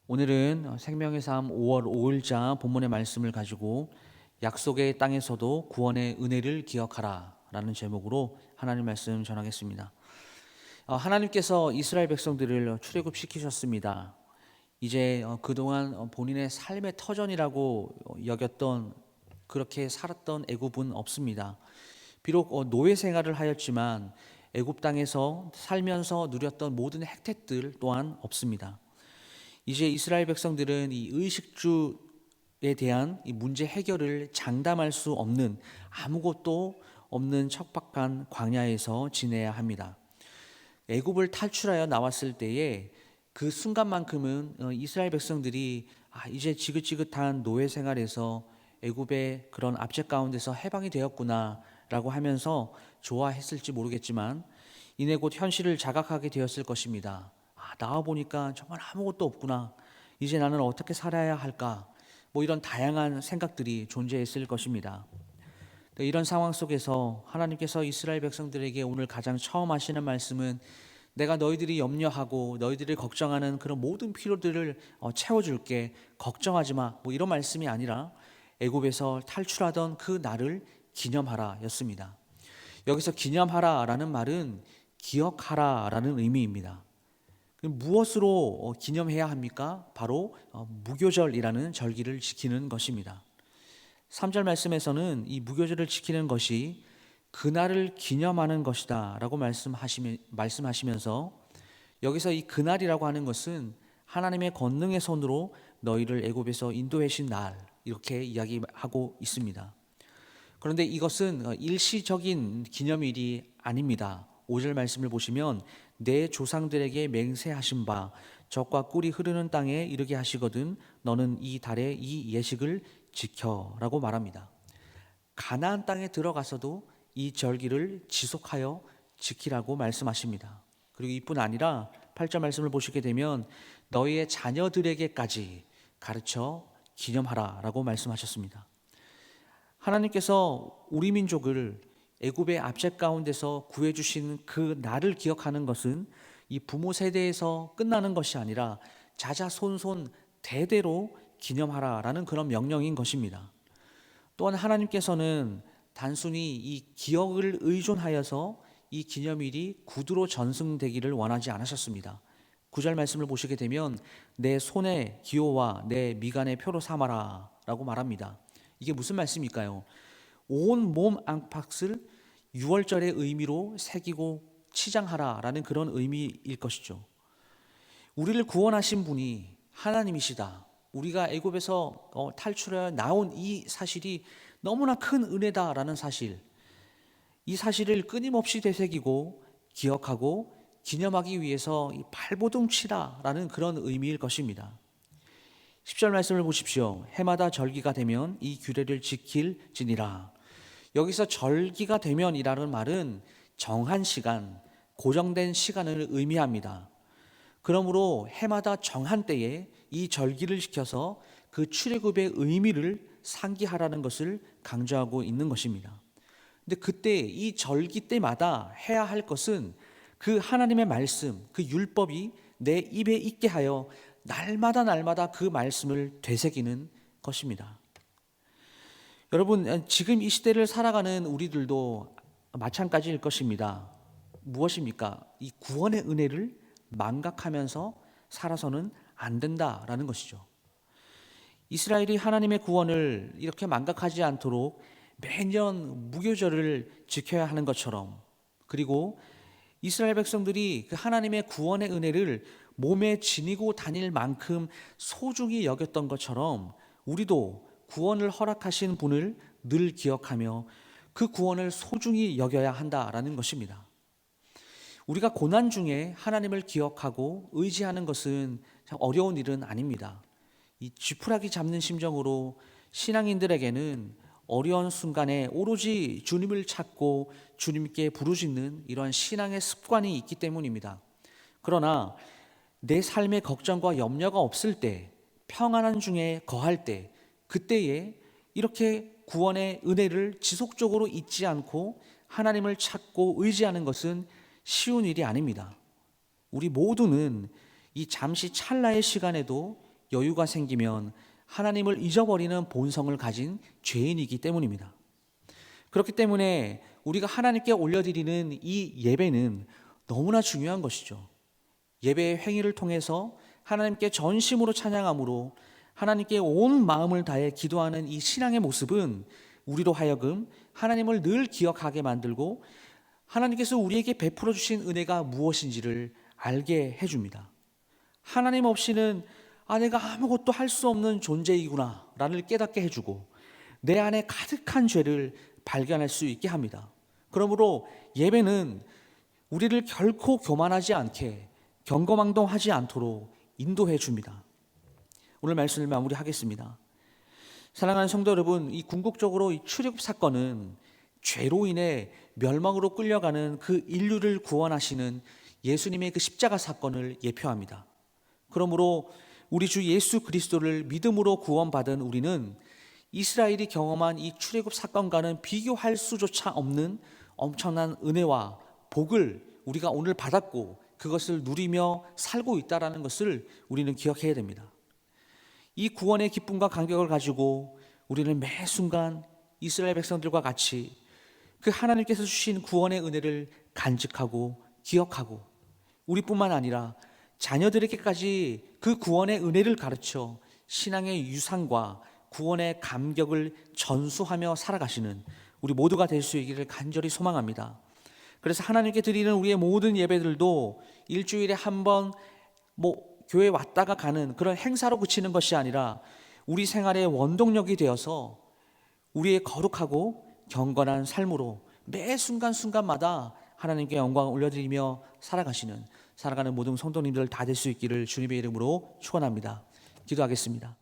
오늘은 생명의 삶 5월 5일자 본문의 말씀을 가지고 약속의 땅에서도 구원의 은혜를 기억하라 라는 제목으로 하나님 말씀 전하겠습니다. 하나님께서 이스라엘 백성들을 출애굽시키셨습니다. 이제 그동안 본인의 삶의 터전이라고 여겼던, 그렇게 살았던 애굽은 없습니다. 비록 노예 생활을 하였지만 애굽 땅에서 살면서 누렸던 모든 혜택들 또한 없습니다. 이제 이스라엘 백성들은 이 의식주에 대한 이 문제 해결을 장담할 수 없는, 아무것도 없는 척박한 광야에서 지내야 합니다. 애굽을 탈출하여 나왔을 때에 그 순간만큼은 이스라엘 백성들이 이제 지긋지긋한 노예 생활에서 애굽의 그런 압제 가운데서 해방이 되었구나라고 하면서 좋아했을지 모르겠지만, 이내 곧 현실을 자각하게 되었을 것입니다. 나와 보니까 정말 아무것도 없구나. 이제 나는 어떻게 살아야 할까? 이런 다양한 생각들이 존재했을 것입니다. 이런 상황 속에서 하나님께서 이스라엘 백성들에게 오늘 가장 처음 하시는 말씀은, 내가 너희들이 염려하고 너희들이 걱정하는 그런 모든 필요들을 채워줄게. 걱정하지 마. 이런 말씀이 아니라 애굽에서 탈출하던 그 날을 기념하라 였습니다. 여기서 기념하라 라는 말은 기억하라 라는 의미입니다. 무엇으로 기념해야 합니까? 바로 무교절이라는 절기를 지키는 것입니다. 3절 말씀에서는 이 무교절을 지키는 것이 그날을 기념하는 것이다 라고 말씀하시면서, 여기서 이 그날이라고 하는 것은 하나님의 권능의 손으로 너희를 애굽에서 인도하신 날, 이렇게 이야기하고 있습니다. 그런데 이것은 일시적인 기념일이 아닙니다. 5절 말씀을 보시면, 내 조상들에게 맹세하신 바 젖과 꿀이 흐르는 땅에 이르게 하시거든 너는 이 달에 이 예식을 지켜라고 말합니다. 가나안 땅에 들어가서도 이 절기를 지속하여 지키라고 말씀하십니다. 그리고 이뿐 아니라 8절 말씀을 보시게 되면 너희의 자녀들에게까지 가르쳐 기념하라 라고 말씀하셨습니다. 하나님께서 우리 민족을 애굽의 압제 가운데서 구해주신 그 날을 기억하는 것은 이 부모 세대에서 끝나는 것이 아니라 자자손손 대대로 기념하라라는 그런 명령인 것입니다. 또한 하나님께서는 단순히 이 기억을 의존하여서 이 기념일이 구두로 전승되기를 원하지 않으셨습니다. 9절 말씀을 보시게 되면 내 손의 기호와 내 미간의 표로 삼아라 라고 말합니다. 이게 무슨 말씀일까요? 온 몸 안팎을 유월절의 의미로 새기고 치장하라라는 그런 의미일 것이죠. 우리를 구원하신 분이 하나님이시다. 우리가 애굽에서 탈출해 나온 이 사실이 너무나 큰 은혜다라는 사실, 이 사실을 끊임없이 되새기고 기억하고 기념하기 위해서 이 발버둥 치라라는 그런 의미일 것입니다. 10절 말씀을 보십시오. 해마다 절기가 되면 이 규례를 지킬지니라. 여기서 절기가 되면이라는 말은 정한 시간, 고정된 시간을 의미합니다. 그러므로 해마다 정한 때에 이 절기를 지켜서 그 출애굽의 의미를 상기하라는 것을 강조하고 있는 것입니다. 근데 그때 이 절기 때마다 해야 할 것은 그 하나님의 말씀, 그 율법이 내 입에 있게 하여 날마다 그 말씀을 되새기는 것입니다. 여러분, 지금 이 시대를 살아가는 우리들도 마찬가지일 것입니다. 무엇입니까? 이 구원의 은혜를 망각하면서 살아서는 안 된다라는 것이죠. 이스라엘이 하나님의 구원을 이렇게 망각하지 않도록 매년 무교절을 지켜야 하는 것처럼, 그리고 이스라엘 백성들이 그 하나님의 구원의 은혜를 몸에 지니고 다닐 만큼 소중히 여겼던 것처럼, 우리도 구원을 허락하신 분을 늘 기억하며 그 구원을 소중히 여겨야 한다라는 것입니다. 우리가 고난 중에 하나님을 기억하고 의지하는 것은 참 어려운 일은 아닙니다. 이 쥐푸라기 잡는 심정으로 신앙인들에게는 어려운 순간에 오로지 주님을 찾고 주님께 부르짖는 이러한 신앙의 습관이 있기 때문입니다. 그러나 내 삶에 걱정과 염려가 없을 때, 평안한 중에 거할 때, 그때에 이렇게 구원의 은혜를 지속적으로 잊지 않고 하나님을 찾고 의지하는 것은 쉬운 일이 아닙니다. 우리 모두는 이 잠시 찰나의 시간에도 여유가 생기면 하나님을 잊어버리는 본성을 가진 죄인이기 때문입니다. 그렇기 때문에 우리가 하나님께 올려드리는 이 예배는 너무나 중요한 것이죠. 예배의 행위를 통해서 하나님께 전심으로 찬양함으로 하나님께 온 마음을 다해 기도하는 이 신앙의 모습은 우리로 하여금 하나님을 늘 기억하게 만들고 하나님께서 우리에게 베풀어 주신 은혜가 무엇인지를 알게 해줍니다. 하나님 없이는 내가 아무것도 할 수 없는 존재이구나 라를 깨닫게 해주고 내 안에 가득한 죄를 발견할 수 있게 합니다. 그러므로 예배는 우리를 결코 교만하지 않게 경거망동하지 않도록 인도해 줍니다. 오늘 말씀을 마무리하겠습니다. 사랑하는 성도 여러분, 이 궁극적으로 이 출애굽 사건은 죄로 인해 멸망으로 끌려가는 그 인류를 구원하시는 예수님의 그 십자가 사건을 예표합니다. 그러므로 우리 주 예수 그리스도를 믿음으로 구원받은 우리는 이스라엘이 경험한 이 출애굽 사건과는 비교할 수조차 없는 엄청난 은혜와 복을 우리가 오늘 받았고 그것을 누리며 살고 있다는 것을 우리는 기억해야 됩니다. 이 구원의 기쁨과 감격을 가지고 우리는 매 순간 이스라엘 백성들과 같이 그 하나님께서 주신 구원의 은혜를 간직하고 기억하고 우리뿐만 아니라 자녀들에게까지 그 구원의 은혜를 가르쳐 신앙의 유산과 구원의 감격을 전수하며 살아가시는 우리 모두가 될 수 있기를 간절히 소망합니다. 그래서 하나님께 드리는 우리의 모든 예배들도 일주일에 한 번 교회 왔다가 가는 그런 행사로 그치는 것이 아니라 우리 생활의 원동력이 되어서 우리의 거룩하고 경건한 삶으로 매 순간순간마다 하나님께 영광을 올려드리며 살아가는 모든 성도님들 다 될 수 있기를 주님의 이름으로 축원합니다. 기도하겠습니다.